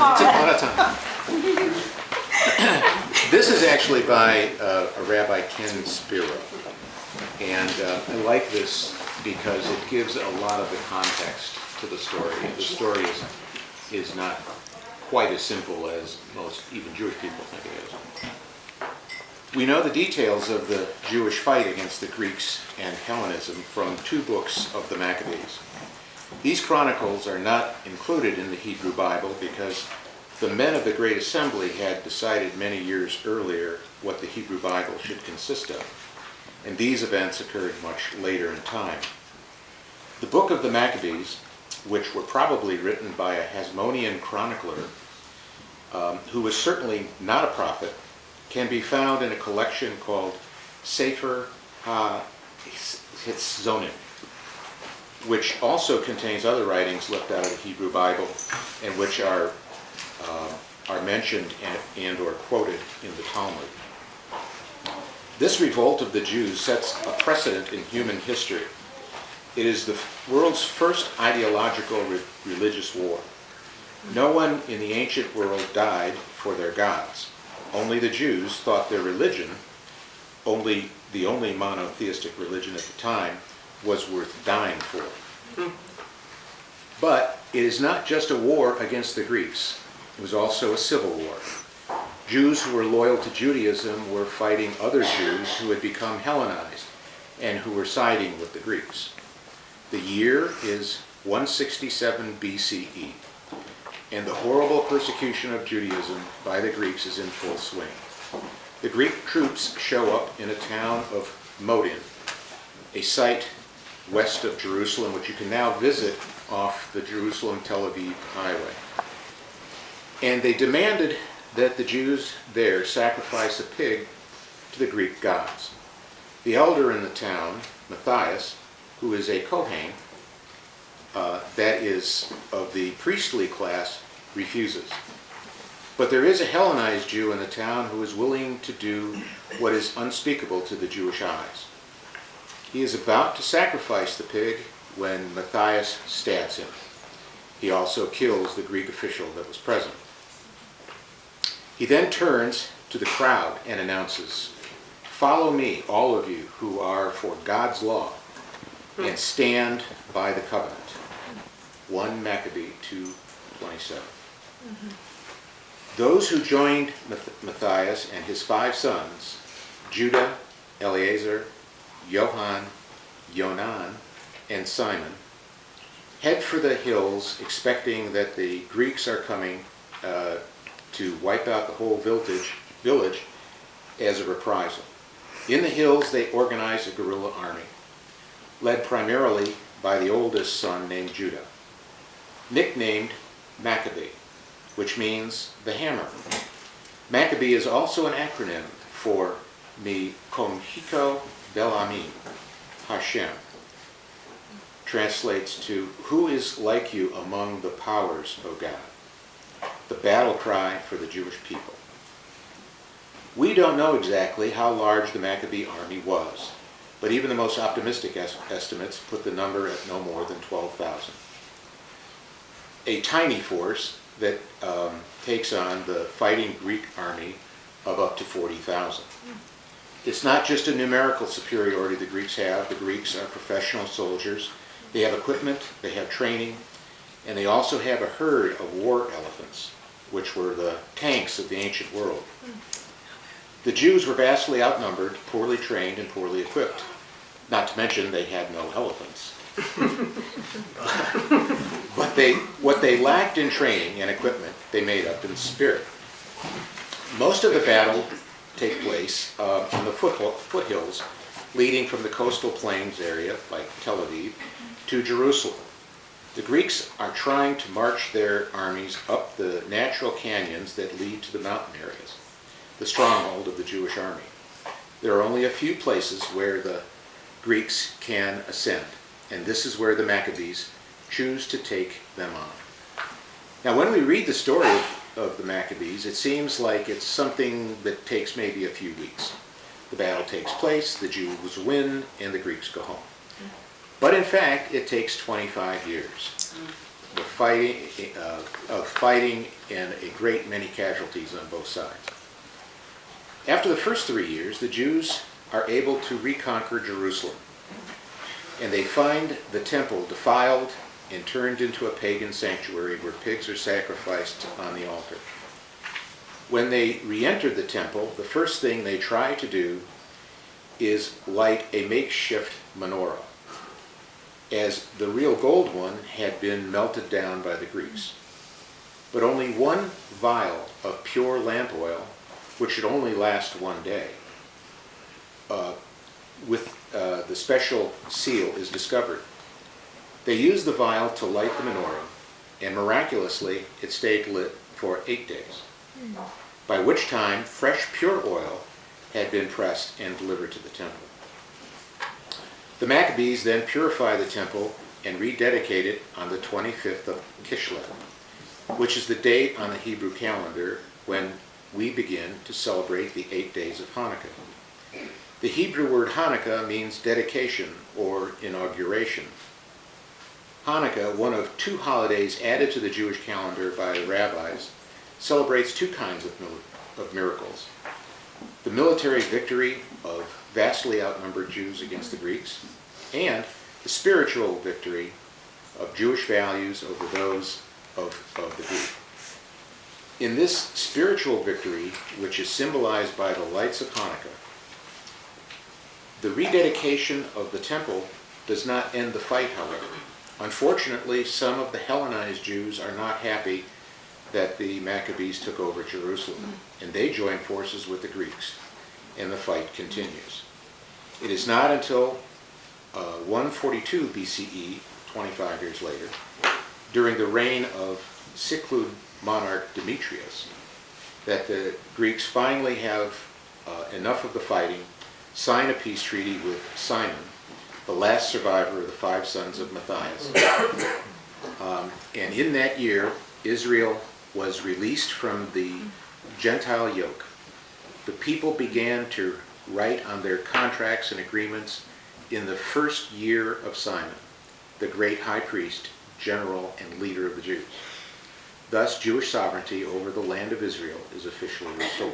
Once upon a time. This is actually by a Rabbi Ken Spiro. And I like this because it gives a lot of the context to the story. The story is not quite as simple as most even Jewish people think it is. We know the details of the Jewish fight against the Greeks and Hellenism from 2 books of the Maccabees. These chronicles are not included in the Hebrew Bible because the men of the Great Assembly had decided many years earlier what the Hebrew Bible should consist of, and these events occurred much later in time. The book of the Maccabees, which were probably written by a Hasmonean chronicler, who was certainly not a prophet, can be found in a collection called Sefer HaHitzonim, which also contains other writings left out of the Hebrew Bible and which are mentioned and or quoted in the Talmud. This revolt of the Jews sets a precedent in human history. It is the world's first ideological religious war. No one in the ancient world died for their gods. Only the Jews thought their religion, the only monotheistic religion at the time, was worth dying for. But it is not just a war against the Greeks. It was also a civil war. Jews who were loyal to Judaism were fighting other Jews who had become Hellenized and who were siding with the Greeks. The year is 167 BCE, and the horrible persecution of Judaism by the Greeks is in full swing. The Greek troops show up in a town of Modin, a site west of Jerusalem, which you can now visit off the Jerusalem-Tel Aviv highway. And they demanded that the Jews there sacrifice a pig to the Greek gods. The elder in the town, Matthias, who is a Kohen, that is of the priestly class, refuses. But there is a Hellenized Jew in the town who is willing to do what is unspeakable to the Jewish eyes. He is about to sacrifice the pig when Matthias stabs him. He also kills the Greek official that was present. He then turns to the crowd and announces, "Follow me, all of you who are for God's law, and stand by the covenant." 1 Maccabee 2:27. Those who joined Matthias and his 5 sons, Judah, Eleazar, Johann, Yonan, and Simon, head for the hills expecting that the Greeks are coming to wipe out the whole village as a reprisal. In the hills they organize a guerrilla army, led primarily by the oldest son named Judah, nicknamed Maccabee, which means the hammer. Maccabee is also an acronym for Mi Komhiko Belamim Hashem. Translates to, "Who is like you among the powers, O God?" The battle cry for the Jewish people. We don't know exactly how large the Maccabee army was, but even the most optimistic estimates put the number at no more than 12,000. A tiny force that takes on the fighting Greek army of up to 40,000. It's not just a numerical superiority the Greeks have. The Greeks are professional soldiers. They have equipment, they have training, and they also have a herd of war elephants, which were the tanks of the ancient world. The Jews were vastly outnumbered, poorly trained, and poorly equipped. Not to mention they had no elephants. But what they lacked in training and equipment, they made up in spirit. Most of the battle take place on the foothills leading from the coastal plains area, like Tel Aviv, to Jerusalem. The Greeks are trying to march their armies up the natural canyons that lead to the mountain areas, the stronghold of the Jewish army. There are only a few places where the Greeks can ascend, and this is where the Maccabees choose to take them on. Now, when we read the story of the Maccabees, it seems like it's something that takes maybe a few weeks. The battle takes place, the Jews win, and the Greeks go home. But in fact, it takes 25 years. the fighting and a great many casualties on both sides. After the first 3 years, the Jews are able to reconquer Jerusalem, and they find the temple defiled and turned into a pagan sanctuary where pigs are sacrificed on the altar. When they re-entered the temple, the first thing they try to do is light a makeshift menorah, as the real gold one had been melted down by the Greeks. But only one vial of pure lamp oil, which should only last 1 day, with the special seal, is discovered. They used the vial to light the menorah, and miraculously it stayed lit for 8 days, by which time fresh pure oil had been pressed and delivered to the temple. The Maccabees then purify the temple and rededicate it on the 25th of Kislev, which is the date on the Hebrew calendar when we begin to celebrate the 8 days of Hanukkah. The Hebrew word Hanukkah means dedication or inauguration. Hanukkah, one of 2 holidays added to the Jewish calendar by the rabbis, celebrates 2 kinds of miracles: the military victory of vastly outnumbered Jews against the Greeks, and the spiritual victory of Jewish values over those of the Greek. In this spiritual victory, which is symbolized by the lights of Hanukkah, the rededication of the temple does not end the fight, however. Unfortunately, some of the Hellenized Jews are not happy that the Maccabees took over Jerusalem, and they join forces with the Greeks, and the fight continues. It is not until 142 BCE, 25 years later, during the reign of Siklud monarch Demetrius, that the Greeks finally have enough of the fighting, sign a peace treaty with Simon, the last survivor of the 5 sons of Matthias. And in that year, Israel was released from the Gentile yoke. The people began to write on their contracts and agreements in the first year of Simon, the great high priest, general, and leader of the Jews. Thus, Jewish sovereignty over the land of Israel is officially restored.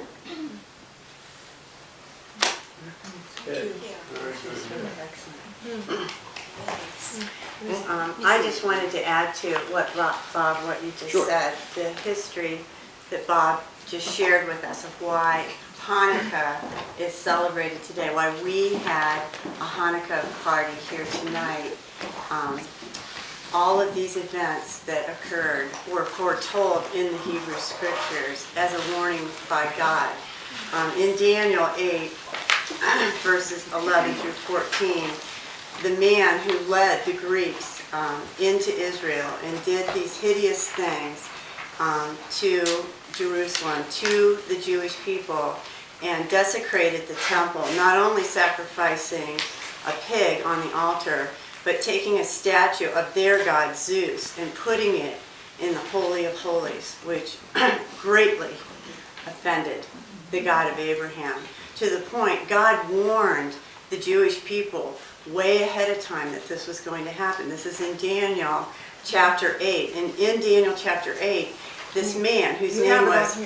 I just wanted to add to Bob, what you just Sure. said, the history that Bob just shared with us of why Hanukkah is celebrated today, why we had a Hanukkah party here tonight. All of these events that occurred were foretold in the Hebrew Scriptures as a warning by God. In Daniel 8, verses 11 through 14, the man who led the Greeks into Israel and did these hideous things to Jerusalem, to the Jewish people, and desecrated the temple, not only sacrificing a pig on the altar, but taking a statue of their god Zeus and putting it in the Holy of Holies, which greatly offended the God of Abraham, to the point God warned the Jewish people way ahead of time that this was going to happen. This is in Daniel chapter 8. And in Daniel chapter 8, this man, whose name was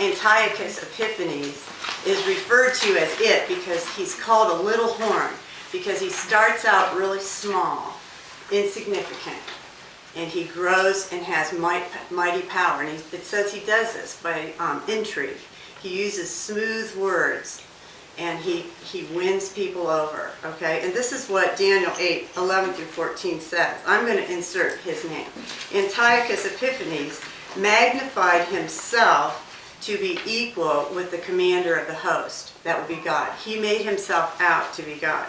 Antiochus Epiphanes, is referred to as it because he's called a little horn, because he starts out really small, insignificant, and he grows and has mighty power. And it says he does this by intrigue. He uses smooth words, and he wins people over, okay? And this is what Daniel 8, 11 through 14 says. I'm going to insert his name. Antiochus Epiphanes magnified himself to be equal with the commander of the host. That would be God. He made himself out to be God,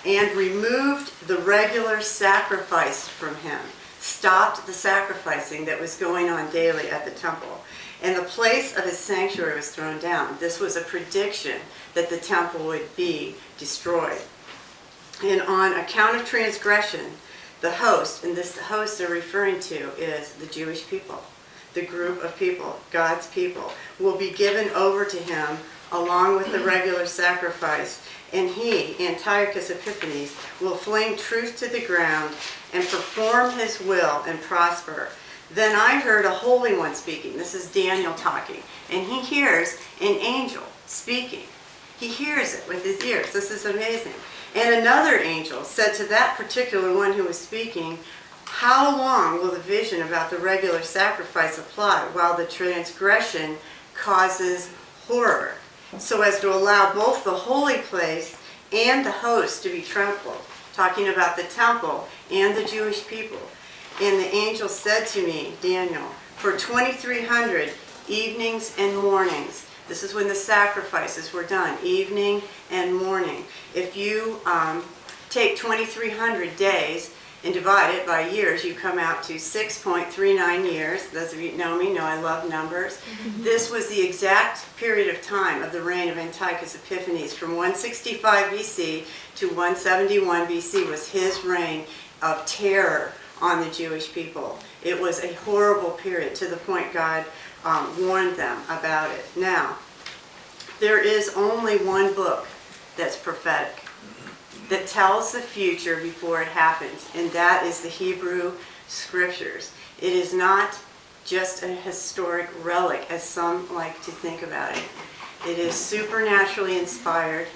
and removed the regular sacrifice from him, stopped the sacrificing that was going on daily at the temple, and the place of his sanctuary was thrown down. This was a prediction that the temple would be destroyed. And on account of transgression, the host, and this host they're referring to is the Jewish people, the group of people, God's people, will be given over to him along with the regular sacrifice, and he, Antiochus Epiphanes, will fling truth to the ground and perform his will and prosper. Then I heard a holy one speaking. This is Daniel talking. And he hears an angel speaking. He hears it with his ears. This is amazing. And another angel said to that particular one who was speaking, how long will the vision about the regular sacrifice apply while the transgression causes horror, so as to allow both the holy place and the host to be trampled? Talking about the temple and the Jewish people. And the angel said to me, Daniel, for 2,300 evenings and mornings, this is when the sacrifices were done, evening and morning. If you take 2,300 days and divide it by years, you come out to 6.39 years. Those of you who know me know I love numbers. This was the exact period of time of the reign of Antiochus Epiphanes. From 165 BC to 171 BC was his reign of terror on the Jewish people. It was a horrible period, to the point God warned them about it. Now, there is only one book that's prophetic, that tells the future before it happens, and that is the Hebrew Scriptures. It is not just a historic relic, as some like to think about it. It is supernaturally inspired.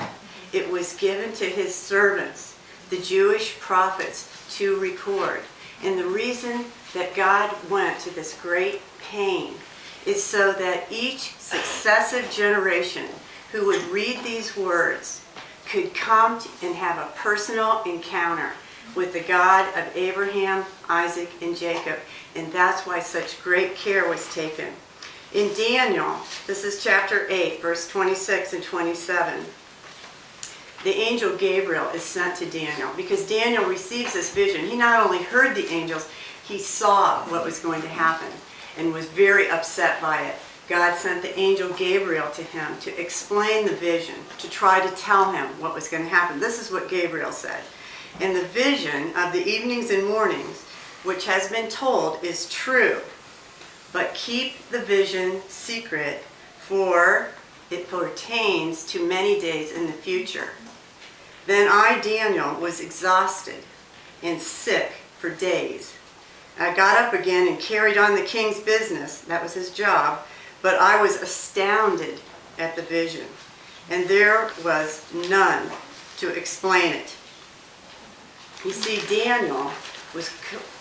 It was given to his servants, the Jewish prophets, to record. And the reason that God went to this great pain is so that each successive generation who would read these words could come and have a personal encounter with the God of Abraham, Isaac, and Jacob. And that's why such great care was taken. In Daniel, this is chapter 8, verse 26 and 27, the angel Gabriel is sent to Daniel because Daniel receives this vision. He not only heard the angels, he saw what was going to happen and was very upset by it. God sent the angel Gabriel to him to explain the vision, to try to tell him what was going to happen. This is what Gabriel said. And the vision of the evenings and mornings, which has been told, is true. But keep the vision secret, for it pertains to many days in the future. Then I, Daniel, was exhausted and sick for days. I got up again and carried on the king's business. That was his job. But I was astounded at the vision, and there was none to explain it. You see, Daniel was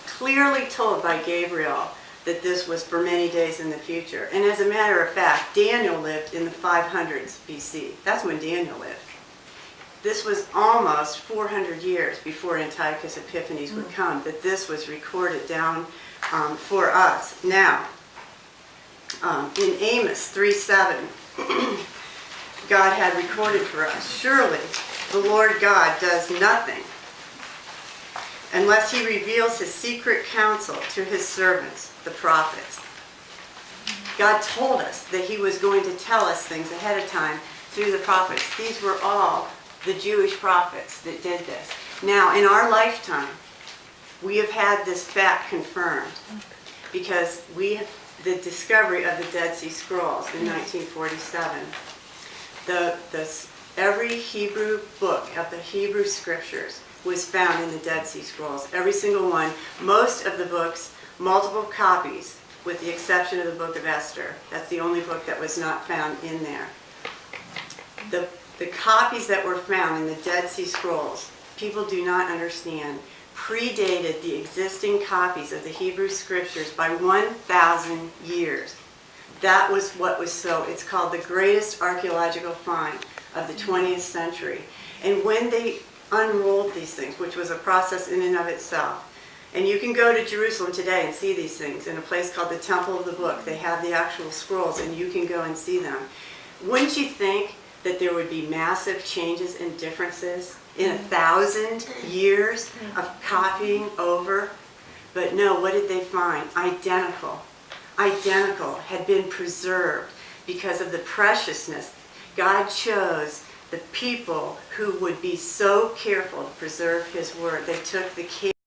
clearly told by Gabriel that this was for many days in the future. And as a matter of fact, Daniel lived in the 500s BC. That's when Daniel lived. This was almost 400 years before Antiochus Epiphanes would come, that this was recorded down for us. Now, in Amos 3:7, God had recorded for us, surely the Lord God does nothing unless he reveals his secret counsel to his servants, the prophets. God told us that he was going to tell us things ahead of time through the prophets. These were all the Jewish prophets that did this. Now, in our lifetime, we have had this fact confirmed because we have the discovery of the Dead Sea Scrolls in 1947. Every Hebrew book of the Hebrew Scriptures was found in the Dead Sea Scrolls. Every single one. Most of the books, multiple copies, with the exception of the book of Esther. That's the only book that was not found in there. The copies that were found in the Dead Sea Scrolls, people do not understand, predated the existing copies of the Hebrew Scriptures by 1,000 years. That was what was so, it's called the greatest archaeological find of the 20th century. And when they unrolled these things, which was a process in and of itself, and you can go to Jerusalem today and see these things in a place called the Temple of the Book. They have the actual scrolls and you can go and see them. Wouldn't you think that there would be massive changes and differences in 1,000 years of copying over? But no, what did they find? Identical had been preserved because of the preciousness. God chose the people who would be so careful to preserve his word. They took the care